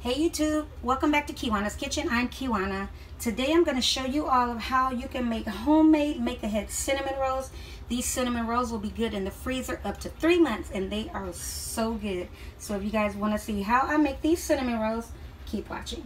Hey YouTube, welcome back to Kiwanna's Kitchen. I'm Kiwanna. Today I'm going to show you all of how you can make homemade make-ahead cinnamon rolls. These cinnamon rolls will be good in the freezer up to 3 months and they are so good. So if you guys want to see how I make these cinnamon rolls, keep watching.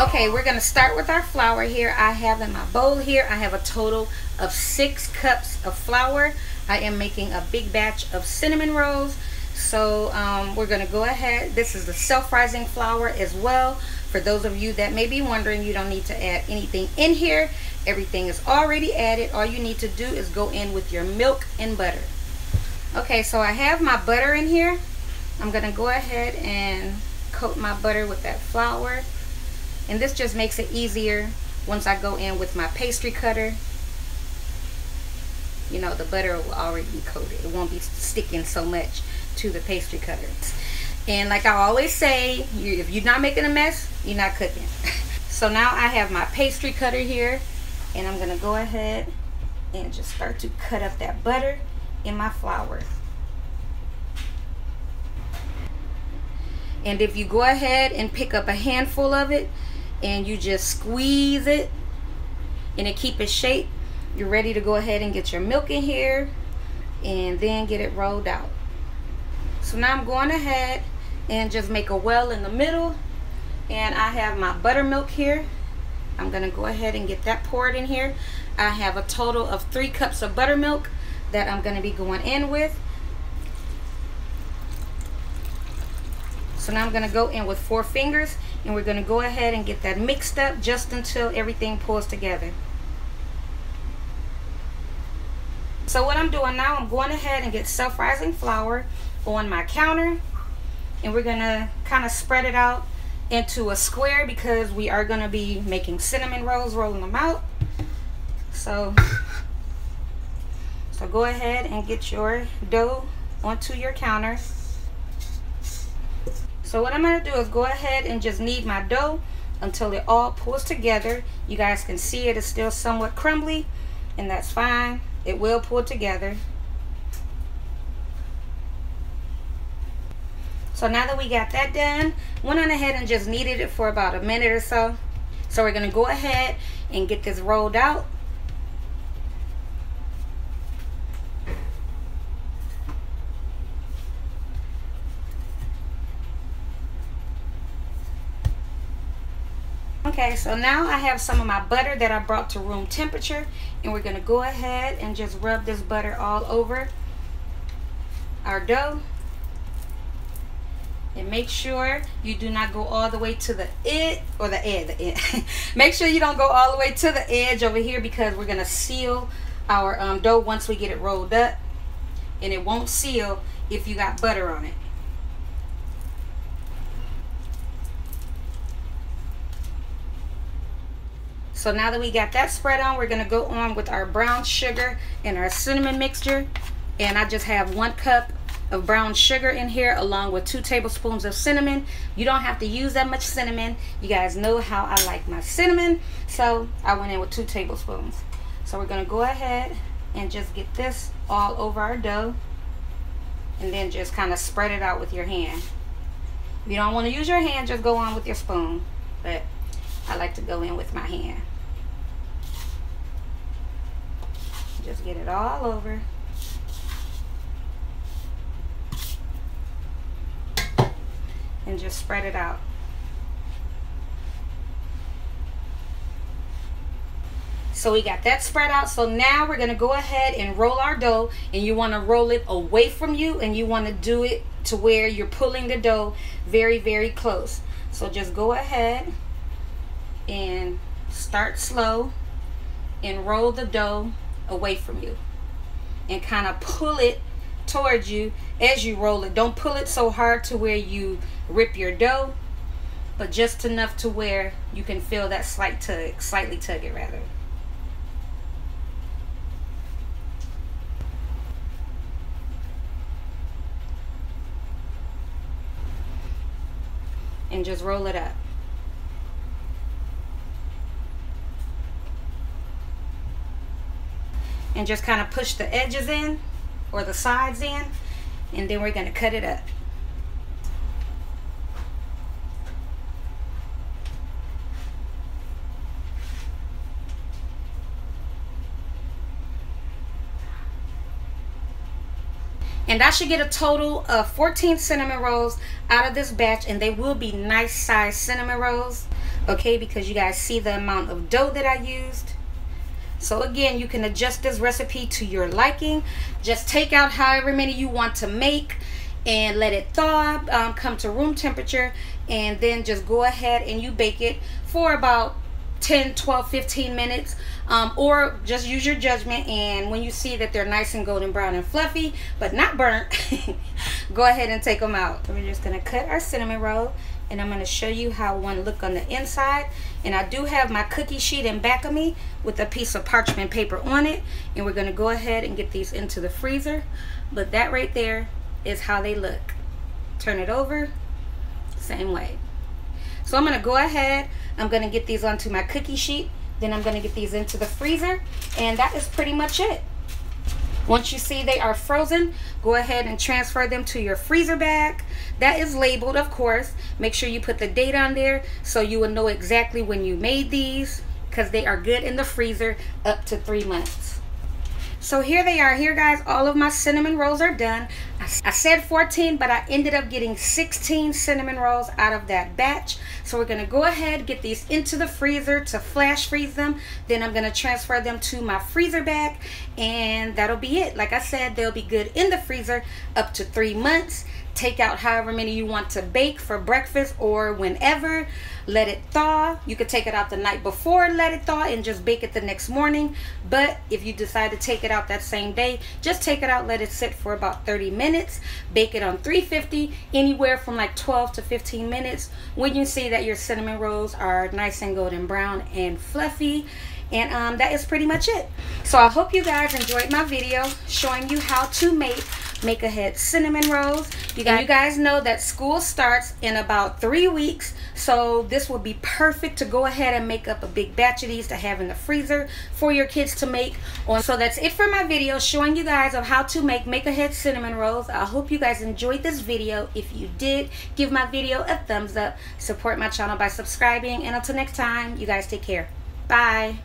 Okay, we're going to start with our flour here. I have in my bowl here, I have a total of 6 cups of flour. I am making a big batch of cinnamon rolls. So we're going to go ahead. This is the self-rising flour as well. For those of you that may be wondering, you don't need to add anything in here. Everything is already added. All you need to do is go in with your milk and butter. Okay, so I have my butter in here. I'm going to go ahead and coat my butter with that flour. And this just makes it easier once I go in with my pastry cutter. You know, the butter will already be coated. It won't be sticking so much to the pastry cutter. And like I always say, if you're not making a mess, you're not cooking. So now I have my pastry cutter here. And I'm going to go ahead and just start to cut up that butter in my flour. And if you go ahead and pick up a handful of it, and you just squeeze it and it keep its shape, you're ready to go ahead and get your milk in here and then get it rolled out. So now I'm going ahead and just make a well in the middle, and I have my buttermilk here. I'm gonna go ahead and get that poured in here. I have a total of 3 cups of buttermilk that I'm gonna be going in with. So now I'm going to go in with 4 fingers, and we're going to go ahead and get that mixed up just until everything pulls together. So what I'm doing now, I'm going ahead and get self-rising flour on my counter, and we're going to kind of spread it out into a square because we are going to be making cinnamon rolls, rolling them out. So go ahead and get your dough onto your counter. So what I'm going to do is go ahead and just knead my dough until it all pulls together. You guys can see it is still somewhat crumbly, and that's fine. It will pull together. So now that we got that done, went on ahead and just kneaded it for about a minute or so. So we're going to go ahead and get this rolled out. Okay, so now I have some of my butter that I brought to room temperature, and we're going to go ahead and just rub this butter all over our dough. And make sure you do not go all the way to the edge, or the edge. Make sure you don't go all the way to the edge over here, because we're going to seal our dough once we get it rolled up, and it won't seal if you got butter on it. So now that we got that spread on, we're going to go on with our brown sugar and our cinnamon mixture. And I just have 1 cup of brown sugar in here along with 2 tablespoons of cinnamon. You don't have to use that much cinnamon. You guys know how I like my cinnamon. So I went in with 2 tablespoons. So we're going to go ahead and just get this all over our dough. And then just kind of spread it out with your hand. If you don't want to use your hand, just go on with your spoon. But I like to go in with my hand. Just get it all over. And just spread it out. So we got that spread out. So now we're going to go ahead and roll our dough. And you want to roll it away from you. And you want to do it to where you're pulling the dough very, very close. So just go ahead and start slow and roll the dough away from you and kind of pull it towards you as you roll it. Don't pull it so hard to where you rip your dough, but just enough to where you can feel that slightly tug it rather. And just roll it up. and just kind of push the edges in or the sides in, and then we're going to cut it up. And I should get a total of 14 cinnamon rolls out of this batch, and they will be nice size cinnamon rolls, okay, because you guys see the amount of dough that I used. So again, you can adjust this recipe to your liking. Just take out however many you want to make and let it thaw, come to room temperature, and then just go ahead and you bake it for about 10, 12, 15 minutes, or just use your judgment, and when you see that they're nice and golden brown and fluffy but not burnt, go ahead and take them out. So we're just going to cut our cinnamon roll, and I'm going to show you how one look on the inside. And I do have my cookie sheet in back of me with a piece of parchment paper on it, and we're going to go ahead and get these into the freezer. But that right there is how they look. Turn it over, same way. So I'm going to go ahead, I'm going to get these onto my cookie sheet, then I'm going to get these into the freezer, and that is pretty much it. Once you see they are frozen, go ahead and transfer them to your freezer bag. That is labeled, of course. Make sure you put the date on there so you will know exactly when you made these, because they are good in the freezer up to 3 months. So here they are. Here, guys, all of my cinnamon rolls are done. I said 14, but I ended up getting 16 cinnamon rolls out of that batch. So we're going to go ahead, get these into the freezer to flash freeze them. Then I'm going to transfer them to my freezer bag, and that'll be it. Like I said, they'll be good in the freezer up to 3 months. Take out however many you want to bake for breakfast or whenever. Let it thaw. You could take it out the night before, let it thaw, and just bake it the next morning. But if you decide to take it out that same day, just take it out, let it sit for about 30 minutes. Bake it on 350, anywhere from like 12 to 15 minutes. When you see that your cinnamon rolls are nice and golden brown and fluffy. And that is pretty much it. So I hope you guys enjoyed my video showing you how to make ahead cinnamon rolls. You guys know that school starts in about 3 weeks, so this will be perfect to go ahead and make up a big batch of these to have in the freezer for your kids to make on. So that's it for my video showing you guys of how to make ahead cinnamon rolls. I hope you guys enjoyed this video. If you did, give my video a thumbs up, support my channel by subscribing, and until next time, you guys take care. Bye.